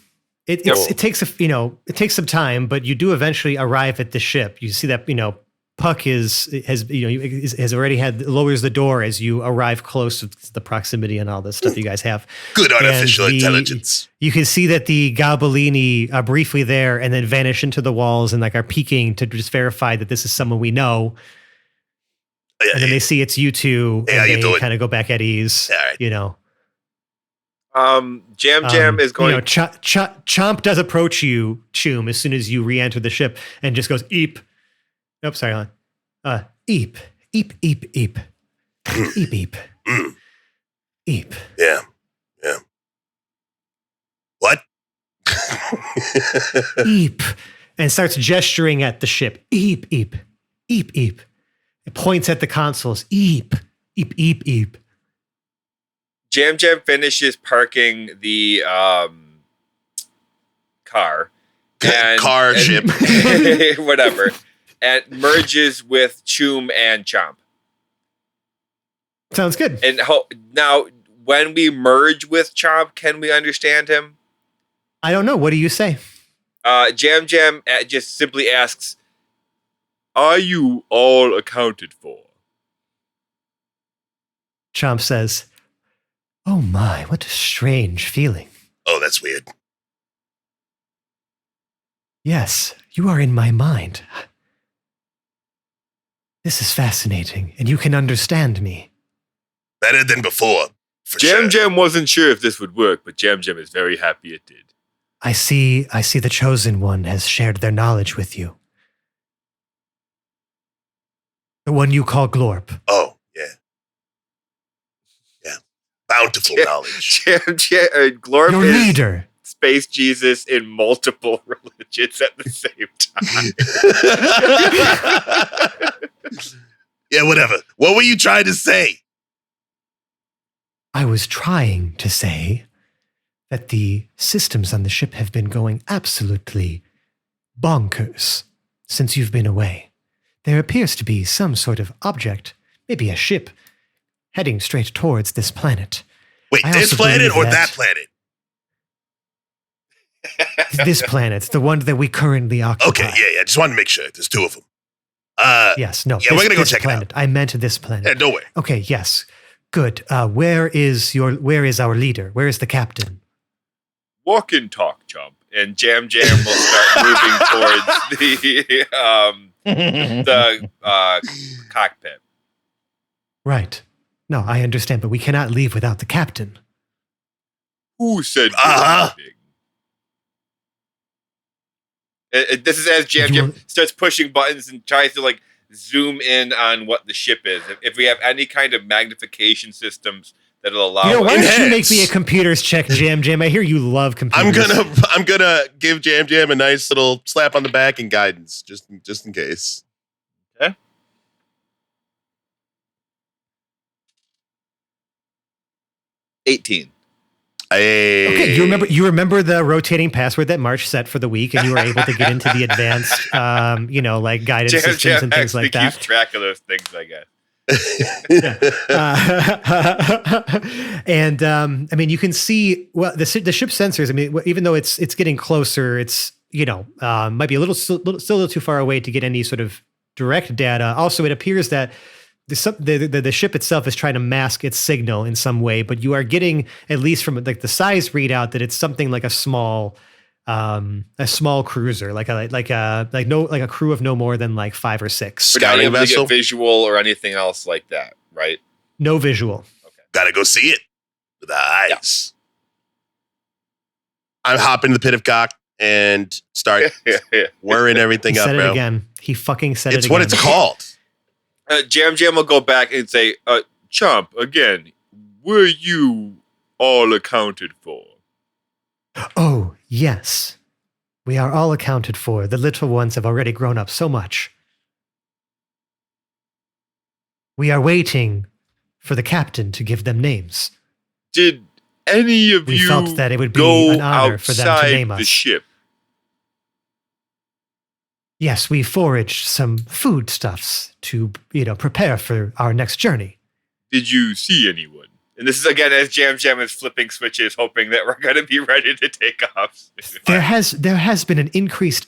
It takes some time, but you do eventually arrive at the ship. You see that Puck has already lowers the door as you arrive close to the proximity and all this stuff you guys have. Good And artificial intelligence. You can see that the Gabellini are briefly there and then vanish into the walls and like are peeking to just verify that this is someone we know. And then they see it's you two, and they kind of go back at ease. All right. You know. Jam is going. Chomp does approach you, Choom, as soon as you re-enter the ship, and just goes eep. Nope, sorry, hold on. Eep, eep, eep, eep, eep, eep, eep. Yeah. What? Eep, and starts gesturing at the ship. Eep, eep, eep, eep. It points at the consoles. Eep, eep, eep, eep. Jam finishes parking the car. Ship. Whatever. And merges with Choom and Chomp. Sounds good. And now, when we merge with Chomp, can we understand him? I don't know. What do you say? Jam just simply asks, "Are you all accounted for?" Chomp says, "Oh my, what a strange feeling." Oh, that's weird. Yes, you are in my mind. This is fascinating, and you can understand me. Better than before. Jam wasn't sure if this would work, but Jam is very happy it did. I see the Chosen One has shared their knowledge with you. The one you call Glorp. Oh, yeah. Yeah. Bountiful knowledge. Glorp Your is leader. Space Jesus in multiple religions at the same time. Yeah, whatever. What were you trying to say? I was trying to say that the systems on the ship have been going absolutely bonkers since you've been away. There appears to be some sort of object, maybe a ship, heading straight towards this planet. Wait, this planet or that planet? This planet, the one that we currently occupy. Okay, yeah. Just wanted to make sure. There's two of them. Yes, no. Yeah, we're gonna go check planet. it out. I meant this planet. Yeah, don't worry. Okay, yes. Good. Where is our leader? Where is the captain? Walk and talk, Chomp. And Jam will start moving towards the cockpit. Right. No, I understand, but we cannot leave without the captain. Who said This is as Jam starts pushing buttons and tries to zoom in on what the ship is. If we have any kind of magnification systems that'll allow. Why don't you make me a computers check, Jam? I hear you love computers. I'm gonna give Jam a nice little slap on the back and guidance, just in case. Okay. 18. Okay, you remember the rotating password that March set for the week, and you were able to get into the advanced, guidance systems and things like that. Keeps track of those things, I guess. You can see the ship sensors. I mean, even though it's getting closer, it's might be still a little too far away to get any sort of direct data. Also, it appears that the ship itself is trying to mask its signal in some way, but you are getting, at least from the size readout, that it's something like a small cruiser, like a crew of no more than 5 or 6. Scouting vessel, visual or anything else like that, right? No visual. Okay, gotta go see it with the eyes. Yeah. I'm hopping in the pit of cock and start whirring everything up. Said it bro. Again. He fucking said it again. It's what it's called. Jam will go back and say, Chomp, again, were you all accounted for? Oh, yes. We are all accounted for. The little ones have already grown up so much. We are waiting for the captain to give them names. Did any of you felt that it would be an honor for them to name us. The ship? Yes, we foraged some foodstuffs to, prepare for our next journey. Did you see anyone? And this is again as Jam is flipping switches, hoping that we're going to be ready to take off. There has been an increased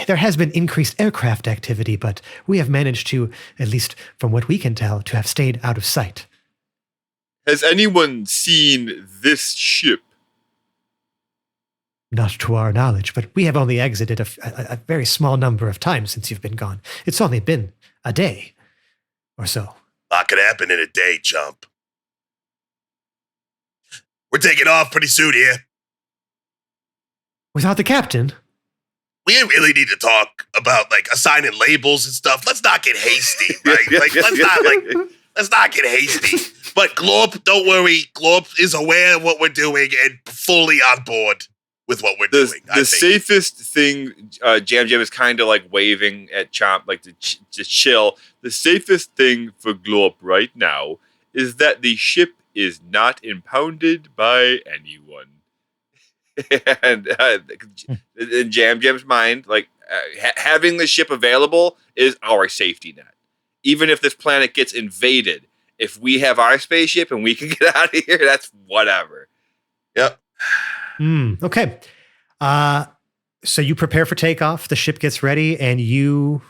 there has been increased aircraft activity, but we have managed to, at least from what we can tell, to have stayed out of sight. Has anyone seen this ship? Not to our knowledge, but we have only exited a very small number of times since you've been gone. It's only been a day or so. A lot could happen in a day, chump. We're taking off pretty soon here. Without the captain? We really need to talk about like assigning labels and stuff. Let's not get hasty, right? Let's not get hasty. But Glorp, don't worry. Glorp is aware of what we're doing and fully on board with what we're doing. The safest thing, Jam Jam is kind of like waving at Chomp, like to chill. The safest thing for Glorp right now is that the ship is not impounded by anyone. And in Jam Jam's mind, like having the ship available is our safety net. Even if this planet gets invaded, if we have our spaceship and we can get out of here, that's whatever. Yep. Okay. So you prepare for takeoff. The ship gets ready, and you.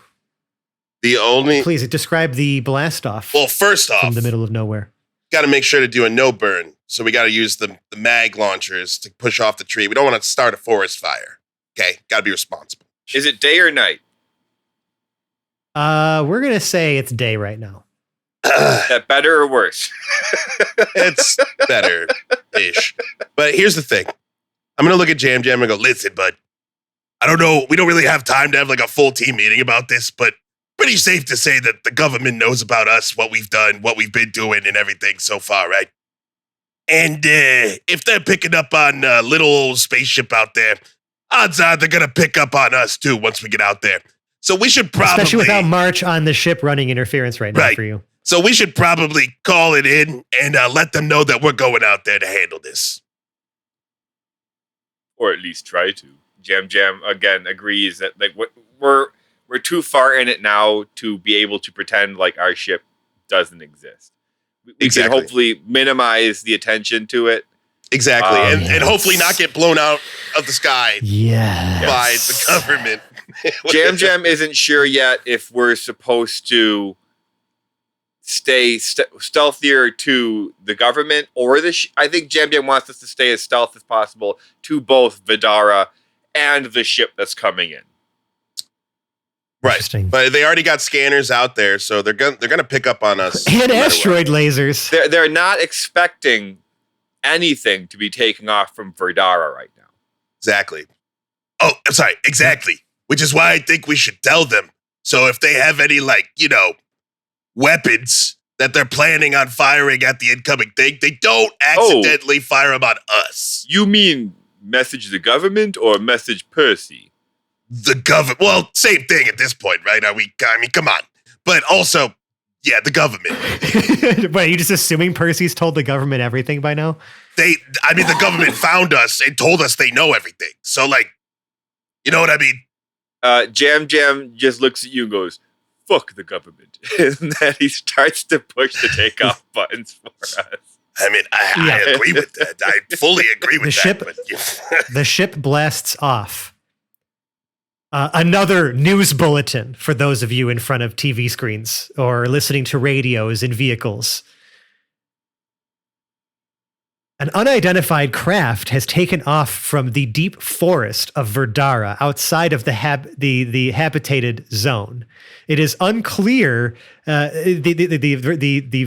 Please describe the blast off. Well, first off, from the middle of nowhere. Got to make sure to do a no burn. So we got to use the mag launchers to push off the tree. We don't want to start a forest fire. Okay, got to be responsible. Is it day or night? We're gonna say it's day right now. Is that better or worse? It's better-ish. But here's the thing. I'm going to look at Jam Jam and go, listen, bud, I don't know. We don't really have time to have like a full team meeting about this, but pretty safe to say that the government knows about us, what we've done, what we've been doing and everything so far, right? And if they're picking up on a little old spaceship out there, odds are they're going to pick up on us too once we get out there. So we should probably... Especially without March on the ship running interference right now for you. So we should probably call it in and let them know that we're going out there to handle this. Or at least try to. Jam Jam, again, agrees that like we're too far in it now to be able to pretend like our ship doesn't exist. We can hopefully minimize the attention to it. Exactly. And hopefully not get blown out of the sky by the government. Jam Jam isn't sure yet if we're supposed to stay stealthier to the government or the I think Jam Jam wants us to stay as stealth as possible to both Vidara and the ship that's coming in. Right. But they already got scanners out there, so they're gonna pick up on us. And asteroid lasers. They're not expecting anything to be taking off from Vidara right now. Exactly. Oh, I'm sorry. Exactly. Which is why I think we should tell them. So if they have any, like, weapons that they're planning on firing at the incoming thing, they don't accidentally fire them on us. You mean message the government or message Percy? The government. Well, same thing at this point, right? I mean, come on. But also, yeah, the government. But are you just assuming Percy's told the government everything by now? The government found us and told us they know everything. So, like, you know what I mean? Jam Jam just looks at you and goes, fuck the government. And then he starts to push the takeoff buttons for us. I mean, I agree with that. I fully agree with that. The ship blasts off. Another news bulletin for those of you in front of TV screens or listening to radios in vehicles. An unidentified craft has taken off from the deep forest of Vidara outside of the habitated zone. It is unclear. The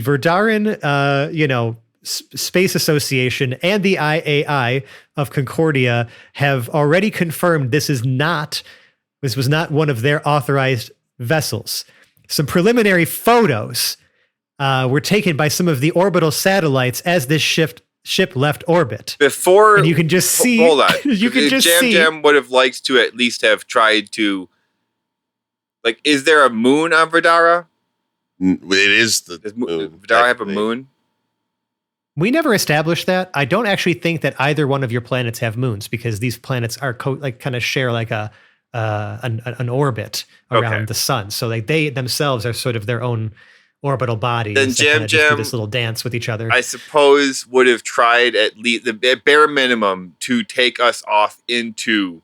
Vidaran, Space Association and the IAI of Concordia have already confirmed this was not one of their authorized vessels. Some preliminary photos were taken by some of the orbital satellites as this ship left orbit. And you can just see. Hold on. You can just see. Jam would have liked to at least have tried to. Like, is there a moon on Vidara? It is the moon. Vidara have a moon? We never established that. I don't actually think that either one of your planets have moons because these planets are kind of share like an orbit around the sun. So like they themselves are sort of their own orbital bodies. Then Jam Jam do this little dance with each other. I suppose would have tried at least the bare minimum to take us off into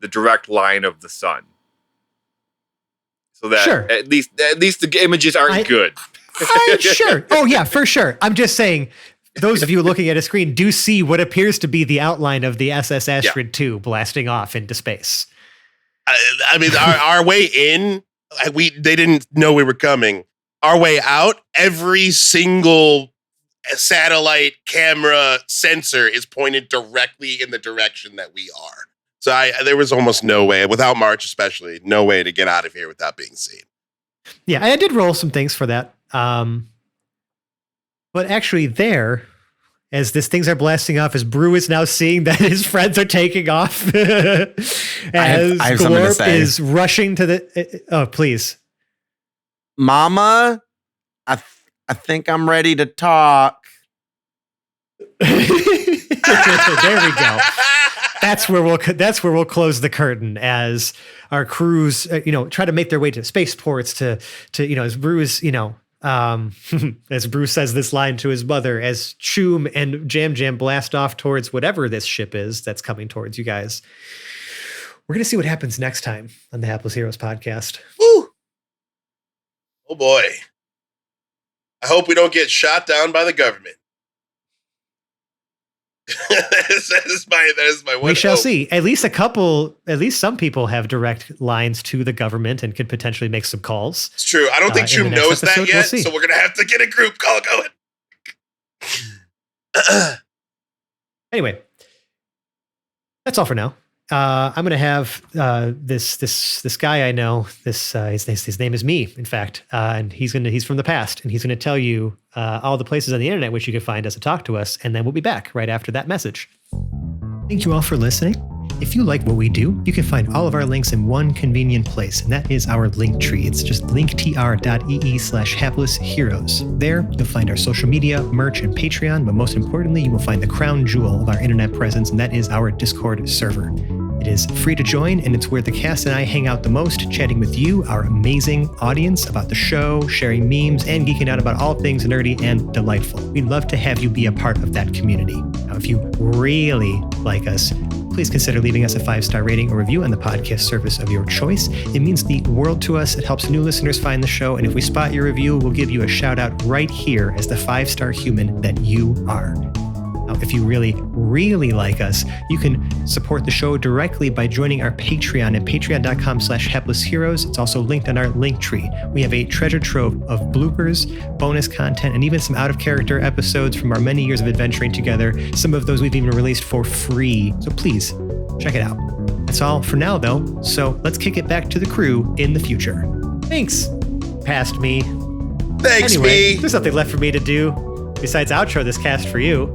the direct line of the sun. so that Sure. at least the images aren't good. Sure. Oh yeah, for sure. I'm just saying, those of you looking at a screen do see what appears to be the outline of the SS Astrid 2 blasting off into space. I mean, our way in, they didn't know we were coming. Our way out, every single satellite camera sensor is pointed directly in the direction that we are. So there was almost no way, without March especially, no way to get out of here without being seen. Yeah, I did roll some things for that. But actually there, as these things are blasting off, as Brew is now seeing that his friends are taking off, as I have something to Glorp say. is rushing to the... oh, please. Mama, I think I'm ready to talk. There we go. That's where we'll close the curtain as our crews, try to make their way to spaceports to as Bruce, as Bruce says this line to his mother, as Choom and Jam Jam blast off towards whatever this ship is that's coming towards you guys. We're going to see what happens next time on the Hapless Heroes podcast. Woo! Oh boy. I hope we don't get shot down by the government. that is my one We shall hope. see. At least some people have direct lines to the government and could potentially make some calls. It's true. I don't think in the Choom next knows that episode, we'll yet, see. so we're going to have to get a group call going. Anyway, that's all for now. I'm going to have this guy I know. His name is me, in fact, and he's from the past, and he's going to tell you all the places on the internet which you can find us to talk to us, and then we'll be back right after that message. Thank you all for listening. If you like what we do, you can find all of our links in one convenient place, and that is our link tree. It's just linktr.ee/haplessheroes. There, you'll find our social media, merch, and Patreon, but most importantly, you will find the crown jewel of our internet presence, and that is our Discord server. It is free to join, and it's where the cast and I hang out the most, chatting with you, our amazing audience, about the show, sharing memes, and geeking out about all things nerdy and delightful. We'd love to have you be a part of that community. Now, if you really like us, please consider leaving us a 5-star rating or review on the podcast service of your choice. It means the world to us. It helps new listeners find the show, and if we spot your review, we'll give you a shout out right here as the 5-star human that you are. Now, if you really, really like us, you can support the show directly by joining our Patreon at patreon.com/haplessheroes. It's also linked on our link tree. We have a treasure trove of bloopers, bonus content, and even some out-of-character episodes from our many years of adventuring together. Some of those we've even released for free. So please, check it out. That's all for now, though. So let's kick it back to the crew in the future. Thanks, past me. Thanks, Anyway, me. there's nothing left for me to do besides outro this cast for you.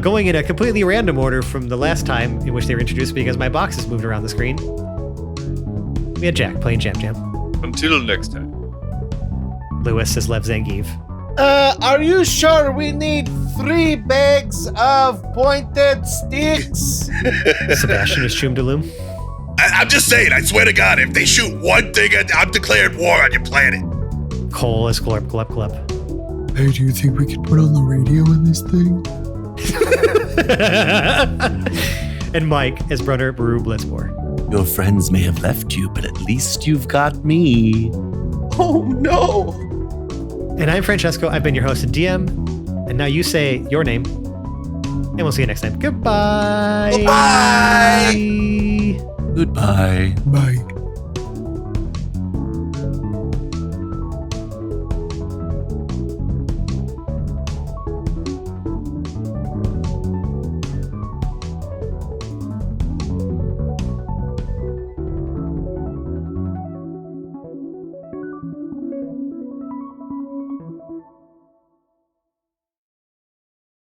Going in a completely random order from the last time in which they were introduced because my boxes moved around the screen. We had Jack playing Jam Jam. Until next time. Lewis as Lev Zangief. Are you sure we need 3 bags of pointed sticks? Sebastian is Choomdaloom. I'm just saying, I swear to God, if they shoot one thing, I'm declaring war on your planet. Cole as Glorp Glep Glep. Hey, do you think we could put on the radio in this thing? And Mike as Brother Baru Blitzbor. Your friends may have left you, but at least you've got me. Oh no. And I'm Francesco. I've been your host and DM. And now you say your name. And we'll see you next time. Goodbye. Goodbye. Goodbye. Bye.